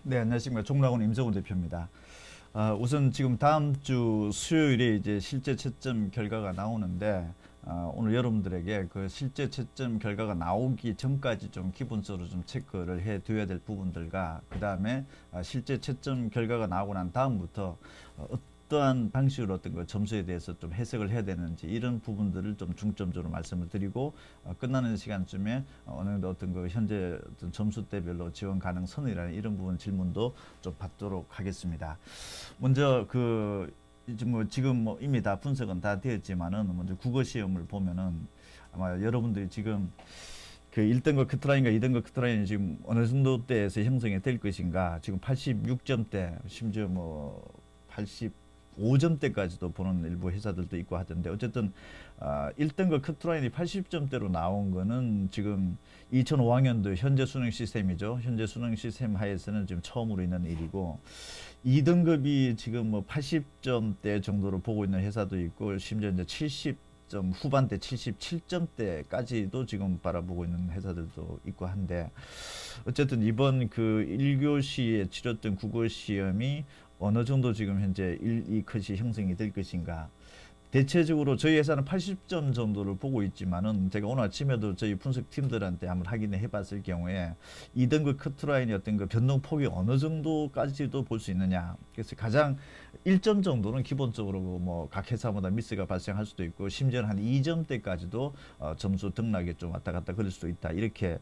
네, 안녕하십니까. 종락원 임성훈 대표입니다. 우선 지금 다음 주 수요일에 이제 실제 채점 결과가 나오는데, 오늘 여러분들에게 그 실제 채점 결과가 나오기 전까지 좀 기본적으로 좀 체크를 해 둬야 될 부분들과, 그 다음에 실제 채점 결과가 나오고 난 다음부터 어떠한 방식으로 어떤 그 점수에 대해서 좀 해석을 해야 되는지, 이런 부분들을 좀 중점적으로 말씀을 드리고, 끝나는 시간쯤에 어느 정도 어떤 그 현재 어떤 점수대별로 지원 가능성이라는 이런 부분 질문도 좀 받도록 하겠습니다. 먼저 이제 지금 이미 다 분석은 다 되었지만은, 먼저 국어 시험을 보면은 아마 여러분들이 지금 그 1등급 커트라인과 2등급 커트라인이 지금 어느 정도 대에서 형성이 될 것인가, 지금 86점대, 심지어 85점대까지도 보는 일부 회사들도 있고 하던데, 어쨌든 1등급 커트라인이 80점대로 나온 거는 지금 2005학년도 현재 수능 시스템이죠. 현재 수능 시스템 하에서는 지금 처음으로 있는 일이고, 2등급이 지금 80점대 정도로 보고 있는 회사도 있고, 심지어 이제 70점 후반대 77점대까지도 지금 바라보고 있는 회사들도 있고 한데, 어쨌든 이번 그 1교시에 치렀던 국어 시험이 어느 정도 지금 현재 1, 2컷이 형성이 될 것인가. 대체적으로 저희 회사는 80점 정도를 보고 있지만은, 제가 오늘 아침에도 저희 분석팀들한테 한번 확인해 봤을 경우에 2등급 커트라인이 어떤 그 변동폭이 어느 정도까지도 볼 수 있느냐. 그래서 가장 1점 정도는 기본적으로 각 회사마다 미스가 발생할 수도 있고, 심지어는 한 2점대까지도 점수 등락에 좀 왔다 갔다 그럴 수도 있다, 이렇게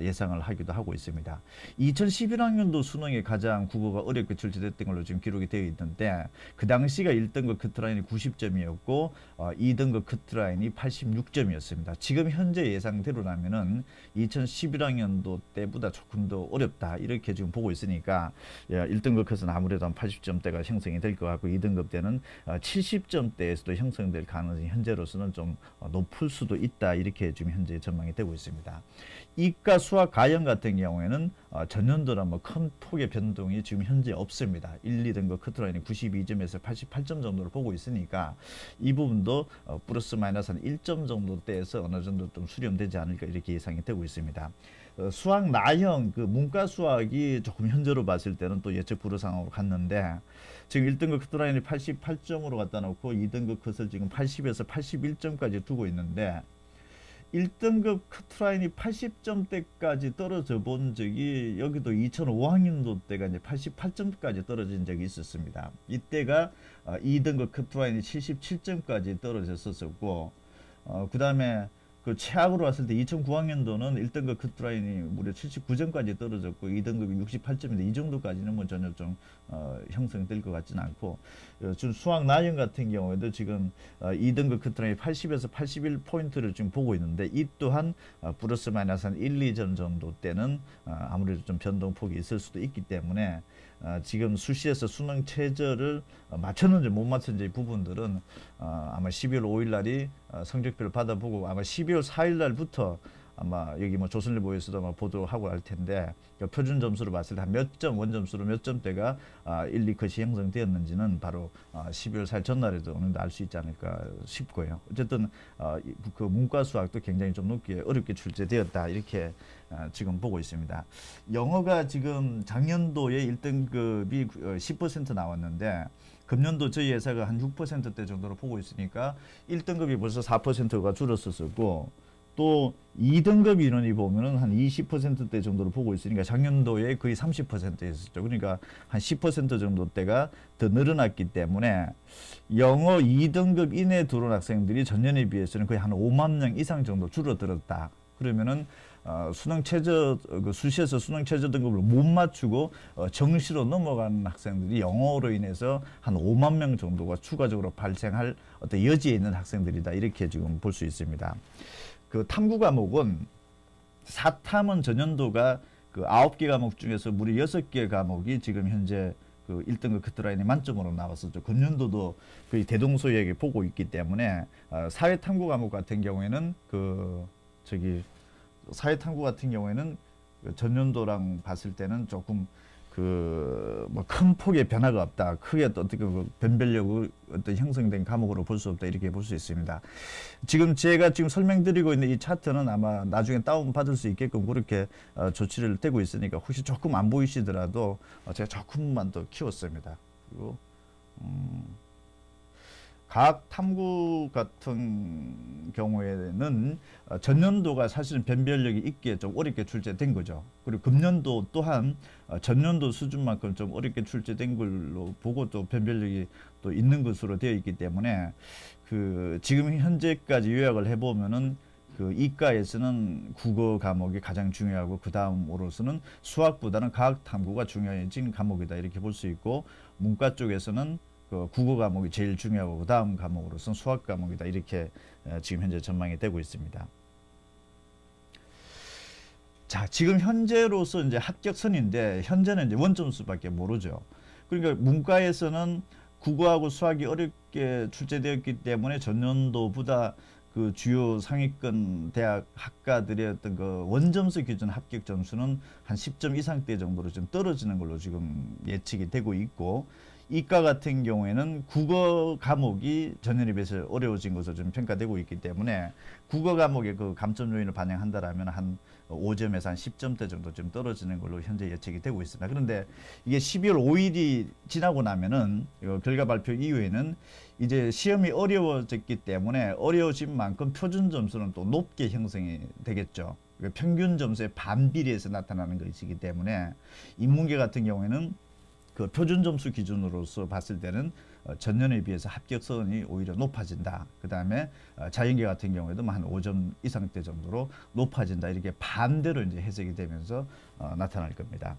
예상을 하기도 하고 있습니다. 2011학년도 수능에 가장 국어가 어렵게 출제됐던 걸로 지금 기록이 되어 있는데, 그 당시가 1등급 커트라인이 90점이었고 2등급 커트라인이 86점이었습니다. 지금 현재 예상대로라면은 2011학년도 때보다 조금 더 어렵다, 이렇게 지금 보고 있으니까 1등급 컷은 아무래도 한 80점대가 형성이 될 것 같고, 2등급 때는 70점대에서도 형성될 가능성이 현재로서는 좀 높을 수도 있다, 이렇게 지금 현재 전망이 되고 있습니다. 이과, 수학, 가형 같은 경우에는 전년도랑 큰 폭의 변동이 지금 현재 없습니다. 1, 2등급 커트라인이 92점에서 88점 정도를 보고 있으니까, 이 부분도 플러스 마이너스 한 1점 정도대에서 어느 정도 좀 수렴되지 않을까, 이렇게 예상이 되고 있습니다. 수학 나형, 그 문과 수학이 조금 현재로 봤을 때는 또 예측 불허상으로 갔는데, 지금 1등급 커트라인이 88점으로 갖다 놓고 2등급 컷을 지금 80에서 81점까지 두고 있는데, 1등급 커트라인이 80점대까지 떨어져 본 적이, 여기도 2005학년도 때가 이제 88점까지 떨어진 적이 있었습니다. 이때가 2등급 커트라인이 77점까지 떨어졌었고, 그 다음에 그 최악으로 왔을 때 2009학년도는 1등급 커트라인이 무려 79점까지 떨어졌고, 2등급이 68점인데, 이 정도까지는 전혀 좀 형성될 것 같지는 않고, 지금 수학 나형 같은 경우에도 지금 2등급 커트라인이 80에서 81포인트를 지금 보고 있는데, 이 또한 플러스 마이너스 한 1, 2점 정도 때는 아무래도 좀 변동폭이 있을 수도 있기 때문에, 지금 수시에서 수능 최저를 맞췄는지 못 맞췄는지 부분들은 아마 12월 5일 날이 성적표를 받아보고, 아마 12월 4일 날부터 아마 여기 조선일보에서도 아마 보도하고 할 텐데, 표준 점수를 봤을 때 한 몇 점, 원점수로 몇 점대가 1, 2컷이 형성되었는지는 바로 12월 4일 전날에도 어느 정도 알 수 있지 않을까 싶고요. 어쨌든 그 문과 수학도 굉장히 좀 어렵게 출제되었다, 이렇게 지금 보고 있습니다. 영어가 지금 작년도에 1등급이 10% 나왔는데, 금년도 저희 회사가 한 6%대 정도로 보고 있으니까 1등급이 벌써 4%가 줄었었고, 또 2등급 인원이 보면은 한 20%대 정도로 보고 있으니까 작년도에 거의 30%였었죠. 그러니까 한 10% 정도대가 더 늘어났기 때문에, 영어 2등급 이내에 들어온 학생들이 전년에 비해서는 거의 한 5만 명 이상 정도 줄어들었다. 그러면은 수능 최저, 수시에서 수능 최저 등급을 못 맞추고 정시로 넘어간 학생들이 영어로 인해서 한 5만 명 정도가 추가적으로 발생할 어떤 여지에 있는 학생들이다, 이렇게 지금 볼 수 있습니다. 그 탐구 과목은, 사탐은 전년도가 그 9개 과목 중에서 무려 6개 과목이 지금 현재 그 1등급 커트라인이 만점으로 나왔었죠. 금년도도 거의 대동소이하게 보고 있기 때문에, 사회탐구 과목 같은 경우에는 사회탐구 같은 경우에는 전년도랑 봤을 때는 조금 뭐 큰 폭의 변화가 없다. 크게 또 어떻게 변별력이 어떤 형성된 과목으로 볼 수 없다. 이렇게 볼 수 있습니다. 지금 제가 지금 설명드리고 있는 이 차트는 아마 나중에 다운 받을 수 있게끔 그렇게 조치를 떼고 있으니까 혹시 조금 안 보이시더라도 제가 조금만 더 키웠습니다. 그리고 과학 탐구 같은 경우에는 전년도가 사실은 변별력이 있게 좀 어렵게 출제된 거죠. 그리고 금년도 또한 전년도 수준만큼 좀 어렵게 출제된 걸로 보고 또 변별력이 또 있는 것으로 되어 있기 때문에 지금 현재까지 요약을 해보면은 이과에서는 국어 과목이 가장 중요하고 그 다음으로서는 수학보다는 과학 탐구가 중요해진 과목이다 이렇게 볼 수 있고, 문과 쪽에서는 국어 과목이 제일 중요하고 그 다음 과목으로서는 수학 과목이다 이렇게 지금 현재 전망이 되고 있습니다. 자, 지금 현재로서 이제 합격선인데 현재는 이제 원점수밖에 모르죠. 그러니까 문과에서는 국어하고 수학이 어렵게 출제되었기 때문에 전년도보다 주요 상위권 대학 학과들의 어떤 원점수 기준 합격 점수는 한 10점 이상대 정도로 좀 떨어지는 걸로 지금 예측이 되고 있고, 이과 같은 경우에는 국어 과목이 전년에 비해서 어려워진 것으로 좀 평가되고 있기 때문에 국어 과목의 감점 요인을 반영한다라면 한 5점에서 한 10점대 정도 좀 떨어지는 걸로 현재 예측이 되고 있습니다. 그런데 이게 12월 5일이 지나고 나면은 결과 발표 이후에는 이제 시험이 어려워졌기 때문에 어려워진 만큼 표준 점수는 또 높게 형성이 되겠죠. 평균 점수의 반비례해서 나타나는 것이기 때문에 인문계 같은 경우에는 표준 점수 기준으로서 봤을 때는 전년에 비해서 합격선이 오히려 높아진다. 그 다음에 자연계 같은 경우에도 한 5점 이상대 정도로 높아진다. 이렇게 반대로 이제 해석이 되면서 나타날 겁니다.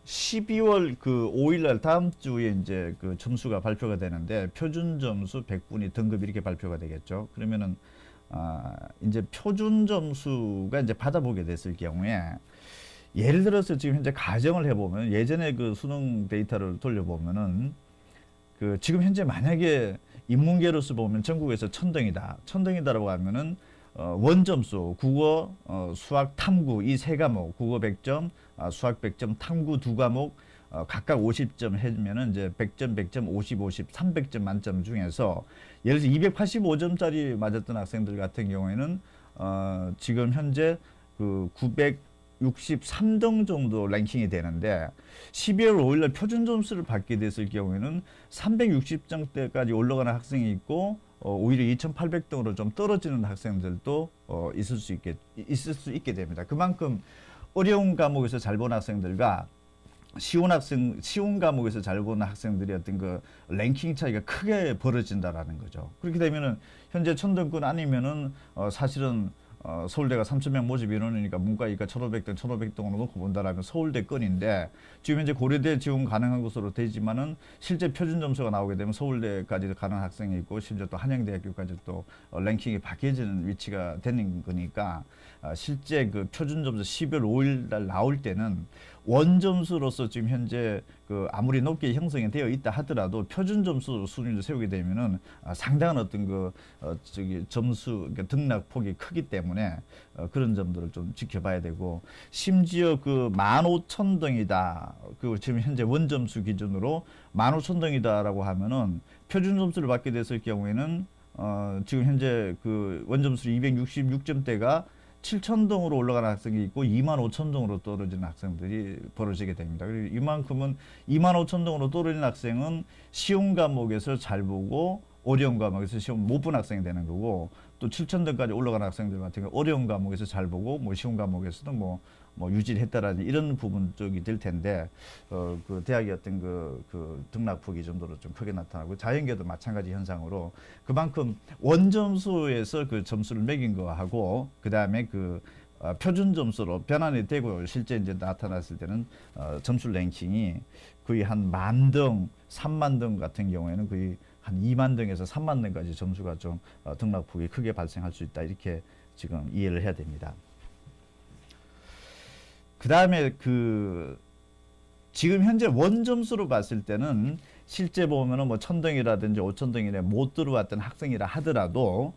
12월 5일날 다음 주에 이제 점수가 발표가 되는데 표준 점수 100분위 등급 이렇게 발표가 되겠죠. 그러면은 이제 표준 점수가 이제 받아보게 됐을 경우에 예를 들어서 지금 현재 가정을 해보면 예전에 수능 데이터를 돌려보면은 지금 현재 만약에 인문계로서 보면 전국에서 천등이다. 천등이다라고 하면은 원점수 국어, 수학, 탐구 이 세 과목 국어 100점, 수학 100점, 탐구 두 과목 각각 50점 해주면은 이제 100점, 100점, 50, 50, 300점 만점 중에서 예를 들어서 285점짜리 맞았던 학생들 같은 경우에는 지금 현재 963등 정도 랭킹이 되는데 12월 5일날 표준 점수를 받게 됐을 경우에는 360점대까지 올라가는 학생이 있고 오히려 2800등으로 좀 떨어지는 학생들도 있을 수 있게 됩니다. 그만큼 어려운 과목에서 잘 본 학생들과 쉬운 과목에서 잘 보는 학생들의 어떤 랭킹 차이가 크게 벌어진다라는 거죠. 그렇게 되면은 현재 천등권 아니면은 사실은 서울대가 3,000명 모집 인원이니까 문과 이과 1,500등, 1,500등으로 놓고 본다라면 서울대권인데 지금 현재 고려대 지원 가능한 것으로 되지만은 실제 표준 점수가 나오게 되면 서울대까지도 가는 학생이 있고 심지어 또 한양대학교까지 또 랭킹이 바뀌어지는 위치가 되는 거니까 실제 표준 점수 12월 5일 날 나올 때는 원점수로서 지금 현재 아무리 높게 형성이 되어 있다 하더라도 표준 점수 수준을 세우게 되면은 상당한 어떤 점수 등락폭이 크기 때문에 그런 점들을 좀 지켜봐야 되고, 심지어 15,000등이다. 지금 현재 원점수 기준으로 15,000등이다라고 하면은 표준 점수를 받게 됐을 경우에는 지금 현재 원점수 266점대가 7,000등으로 올라가는 학생이 있고 25,000등으로 떨어지는 학생들이 벌어지게 됩니다. 그리고 이만큼은 25,000등으로 떨어지는 학생은 쉬운 과목에서 잘 보고 어려운 과목에서 시험 못 본 학생이 되는 거고, 또 7,000등까지 올라가는 학생들 같은 경우 어려운 과목에서 잘 보고 쉬운 과목에서도 뭐 유지를 했다라는 이런 부분 쪽이 될 텐데 대학의 어떤 등락폭이 정도로 좀 크게 나타나고, 자연계도 마찬가지 현상으로 그만큼 원점수에서 점수를 매긴 거하고 그 다음에 표준 점수로 변환이 되고 실제 이제 나타났을 때는 점수 랭킹이 거의 한 10,000등, 30,000등 같은 경우에는 거의 한 20,000등에서 30,000등까지 점수가 좀 등락폭이 크게 발생할 수 있다. 이렇게 지금 이해를 해야 됩니다. 그 다음에 지금 현재 원점수로 봤을 때는 실제 보면은 1,000등이라든지 5,000등이나 못 들어왔던 학생이라 하더라도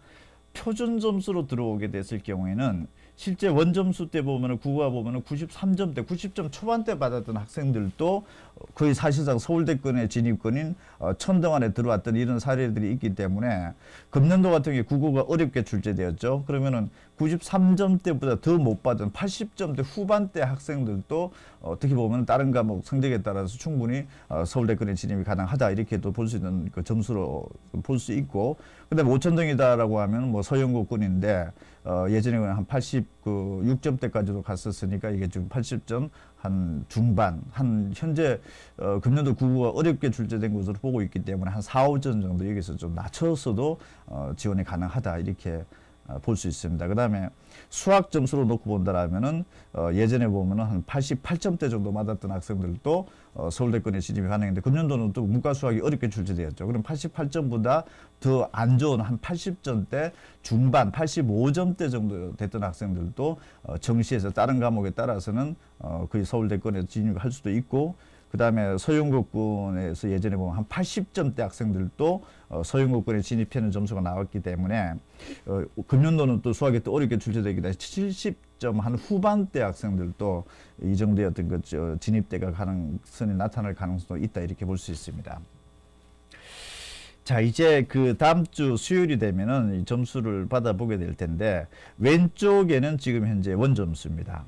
표준 점수로 들어오게 됐을 경우에는 실제 원점수 때 보면은 국어가 보면은 93점대, 90점 초반대 받았던 학생들도 거의 사실상 서울대권의 진입권인 천등안에 들어왔던 이런 사례들이 있기 때문에 금년도 같은 경우에 국어가 어렵게 출제되었죠. 그러면은 93점대보다 더 못 받은 80점대 후반대 학생들도 어떻게 보면 다른 과목 성적에 따라서 충분히 서울대권의 진입이 가능하다 이렇게도 볼 수 있는 그 점수로 볼 수 있고, 그다음에 5천등이다라고 하면 뭐 서영고권인데 예전에 한 86점대까지도 갔었으니까 이게 지금 80점 한 중반, 한 현재 금년도 국어가 어렵게 출제된 것으로 보고 있기 때문에 한 4, 5점 정도 여기서 좀 낮춰서도 지원이 가능하다 이렇게 볼 수 있습니다. 그 다음에 수학 점수로 놓고 본다라면은 예전에 보면은 한 88점대 정도 맞았던 학생들도 서울대권에 진입이 가능했는데 금년도는 또 문과 수학이 어렵게 출제되었죠. 그럼 88점보다 더 안 좋은 한 80점대 중반, 85점대 정도 됐던 학생들도 정시에서 다른 과목에 따라서는 거의 서울대권에 진입할 수도 있고, 그 다음에 서영고권에서 예전에 보면 한 80점대 학생들도 서영고권에 진입하는 점수가 나왔기 때문에 금년도는 또 수학이 또 어렵게 출제되기 때문에 70점 한 후반대 학생들도 이 정도의 어떤 그 진입대가 가능성이 나타날 가능성도 있다 이렇게 볼 수 있습니다. 자, 이제 그 다음 주 수요일이 되면은 이 점수를 받아보게 될 텐데, 왼쪽에는 지금 현재 원점수입니다.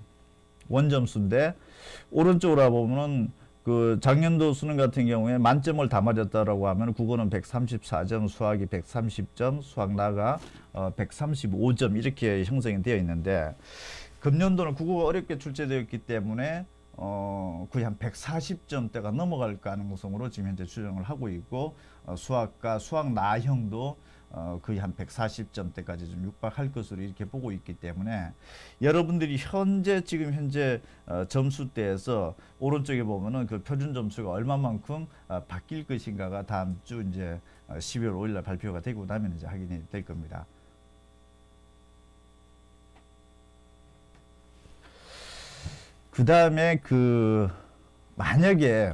원점수인데 오른쪽으로 보면은 그 작년도 수능 같은 경우에 만점을 다 맞았다라고 하면 국어는 134점, 수학이 130점, 수학 나가 135점 이렇게 형성이 되어 있는데, 금년도는 국어가 어렵게 출제되었기 때문에 거의 한 140점대가 넘어갈 가능성으로 지금 현재 추정을 하고 있고, 수학과 수학 나형도 거의 한 140점대까지 좀 육박할 것으로 이렇게 보고 있기 때문에 여러분들이 지금 현재 점수대에서 오른쪽에 보면은 그 표준 점수가 얼마만큼 바뀔 것인가가 다음 주 이제 12월 5일 날 발표가 되고 나면 이제 확인이 될 겁니다. 그 다음에 만약에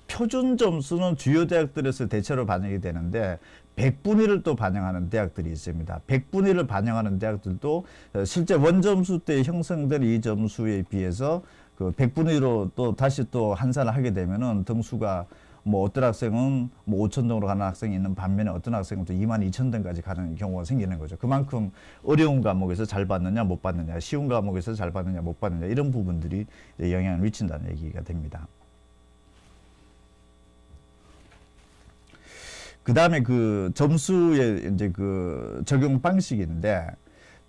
표준 점수는 주요 대학들에서 대체로 반영이 되는데 100분의 1을 또 반영하는 대학들이 있습니다. 100분의 1을 반영하는 대학들도 실제 원점수 때 형성된 이 점수에 비해서 그 100분의 1로 또 다시 또 한산을 하게 되면은 등수가 뭐 어떤 학생은 뭐 5,000등으로 가는 학생이 있는 반면에 어떤 학생은 또 22,000등까지 가는 경우가 생기는 거죠. 그만큼 어려운 과목에서 잘 받느냐 못 받느냐, 쉬운 과목에서 잘 받느냐 못 받느냐 이런 부분들이 영향을 미친다는 얘기가 됩니다. 그 다음에 그 점수의 이제 그 적용 방식인데,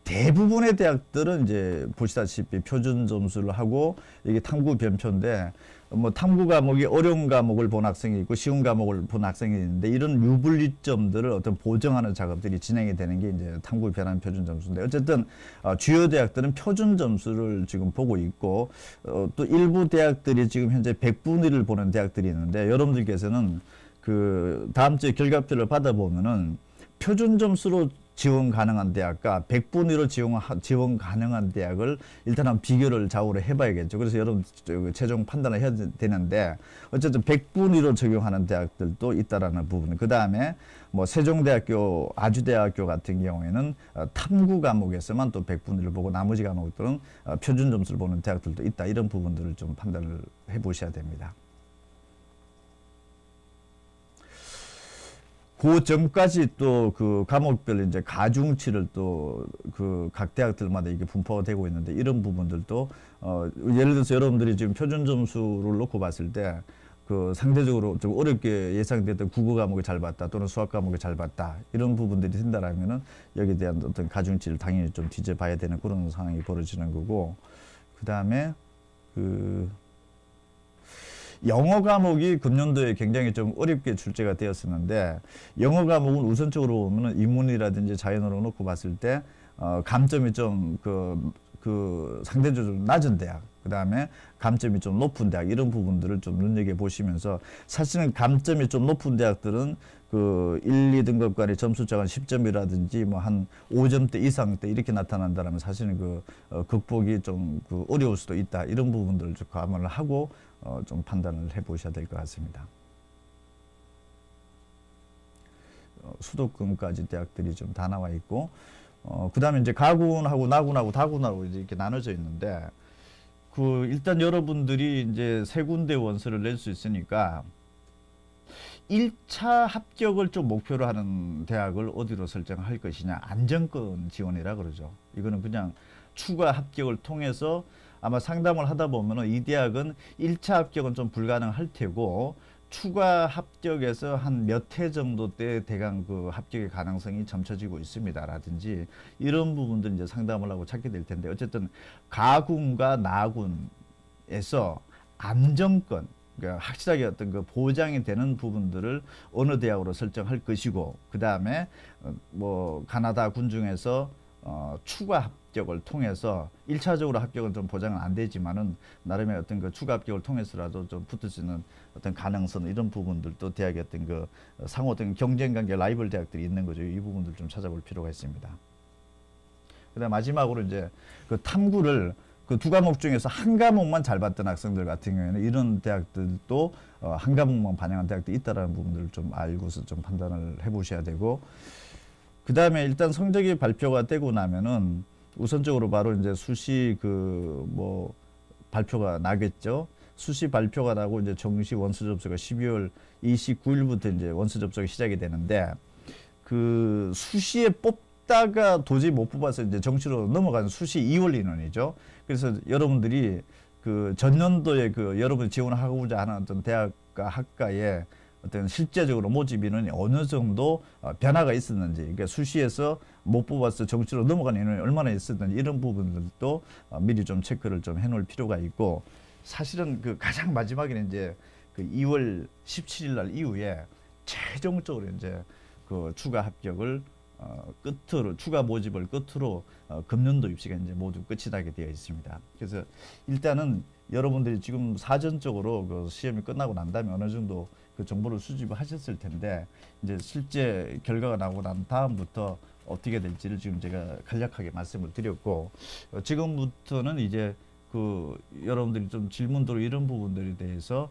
대부분의 대학들은 이제 보시다시피 표준 점수를 하고 이게 탐구 변표인데, 뭐 탐구 과목이 어려운 과목을 본 학생이 있고 쉬운 과목을 본 학생이 있는데, 이런 유불리점들을 어떤 보정하는 작업들이 진행이 되는 게 이제 탐구 변환 표준 점수인데, 어쨌든 주요 대학들은 표준 점수를 지금 보고 있고, 또 일부 대학들이 지금 현재 100분의 1을 보는 대학들이 있는데, 여러분들께서는 그 다음 주에 결과표를 받아보면은 표준 점수로 지원 가능한 대학과 100분의 1로 지원 가능한 대학을 일단 한번 비교를 좌우로 해봐야겠죠. 그래서 여러분 최종 판단을 해야 되는데, 어쨌든 100분의 1로 적용하는 대학들도 있다라는 부분. 그 다음에 뭐 세종대학교, 아주대학교 같은 경우에는 탐구 과목에서만 또 100분의 1을 보고 나머지 과목들은 표준 점수를 보는 대학들도 있다. 이런 부분들을 좀 판단을 해보셔야 됩니다. 그 전까지 또 그 과목별 이제 가중치를 또 그 각 대학들마다 이게 분포가 되고 있는데, 이런 부분들도 예를 들어서 여러분들이 지금 표준 점수를 놓고 봤을 때 그 상대적으로 좀 어렵게 예상됐던 국어 과목을 잘 봤다 또는 수학 과목을 잘 봤다 이런 부분들이 된다라면은 여기에 대한 어떤 가중치를 당연히 좀 뒤져봐야 되는 그런 상황이 벌어지는 거고, 그 다음에 영어 과목이 금년도에 굉장히 좀 어렵게 출제가 되었었는데, 영어 과목은 우선적으로 보면은 인문이라든지 자연어로 놓고 봤을 때 감점이 좀 상대적으로 좀 낮은 대학, 그 다음에 감점이 좀 높은 대학, 이런 부분들을 좀 눈여겨 보시면서, 사실은 감점이 좀 높은 대학들은 그 1, 2등급 간의 점수차가 10점이라든지 뭐 한 5점대 이상대 이렇게 나타난다면 사실은 극복이 좀 어려울 수도 있다. 이런 부분들을 좀 감안을 하고 좀 판단을 해 보셔야 될 것 같습니다. 수도권까지 대학들이 좀 다 나와 있고, 그다음에 이제 가군하고 나군하고 다군하고 이제 이렇게 나눠져 있는데 일단 여러분들이 이제 세 군데 원서를 낼 수 있으니까 1차 합격을 좀 목표로 하는 대학을 어디로 설정할 것이냐. 안정권 지원이라 그러죠. 이거는 그냥 추가 합격을 통해서 아마 상담을 하다 보면은 이 대학은 1차 합격은 좀 불가능할 테고 추가 합격에서 한 몇 회 정도 때 대강 그 합격의 가능성이 점쳐지고 있습니다. 라든지 이런 부분들 이제 상담을 하고 찾게 될 텐데 어쨌든 가군과 나군에서 안정권 그러니까 확실하게 어떤 그 보장이 되는 부분들을 어느 대학으로 설정할 것이고 그 다음에 뭐 가나다 군 중에서 추가 합격을 통해서 1차적으로 합격은 좀 보장은 안 되지만은 나름의 어떤 그 추가 합격을 통해서라도 좀 붙을 수 있는 어떤 가능성 이런 부분들도 대학의 어떤 그 상호 어떤 경쟁 관계 라이벌 대학들이 있는 거죠. 이 부분들 좀 찾아볼 필요가 있습니다. 그다음 마지막으로 이제 그 탐구를 그 두 과목 중에서 한 과목만 잘 봤던 학생들 같은 경우에는 이런 대학들도 한 과목만 반영한 대학도 있다라는 부분들을 좀 알고서 좀 판단을 해보셔야 되고 그 다음에 일단 성적이 발표가 되고 나면은 우선적으로 바로 이제 수시 뭐 발표가 나겠죠. 수시 발표가 나고 이제 정시 원서 접수가 12월 29일부터 이제 원서 접수가 시작이 되는데 그 수시에 뽑다가 도저히 못 뽑아서 이제 정시로 넘어가는 수시 2월 인원이죠. 그래서 여러분들이 그 전년도에 그 여러분이 지원하고자 하는 어떤 대학과 학과에 어떤 실제적으로 모집 인원이 어느 정도 변화가 있었는지, 그러니까 수시에서 못 뽑아서 정시로 넘어간 인원이 얼마나 있었는지 이런 부분들도 미리 좀 체크를 좀 해놓을 필요가 있고, 사실은 그 가장 마지막에는 이제 그 2월 17일 날 이후에 최종적으로 이제 그 추가 합격을 끝으로 추가 모집을 끝으로 금년도 입시가 이제 모두 끝이 나게 되어 있습니다. 그래서 일단은 여러분들이 지금 사전적으로 그 시험이 끝나고 난 다음에 어느 정도 그 정보를 수집하셨을 텐데 이제 실제 결과가 나오고 난 다음부터 어떻게 될지를 지금 제가 간략하게 말씀을 드렸고 지금부터는 이제 그 여러분들이 좀 질문도로 이런 부분들에 대해서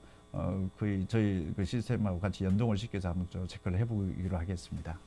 거의 저희 그 시스템하고 같이 연동을 시켜서 한번 좀 체크를 해보기로 하겠습니다.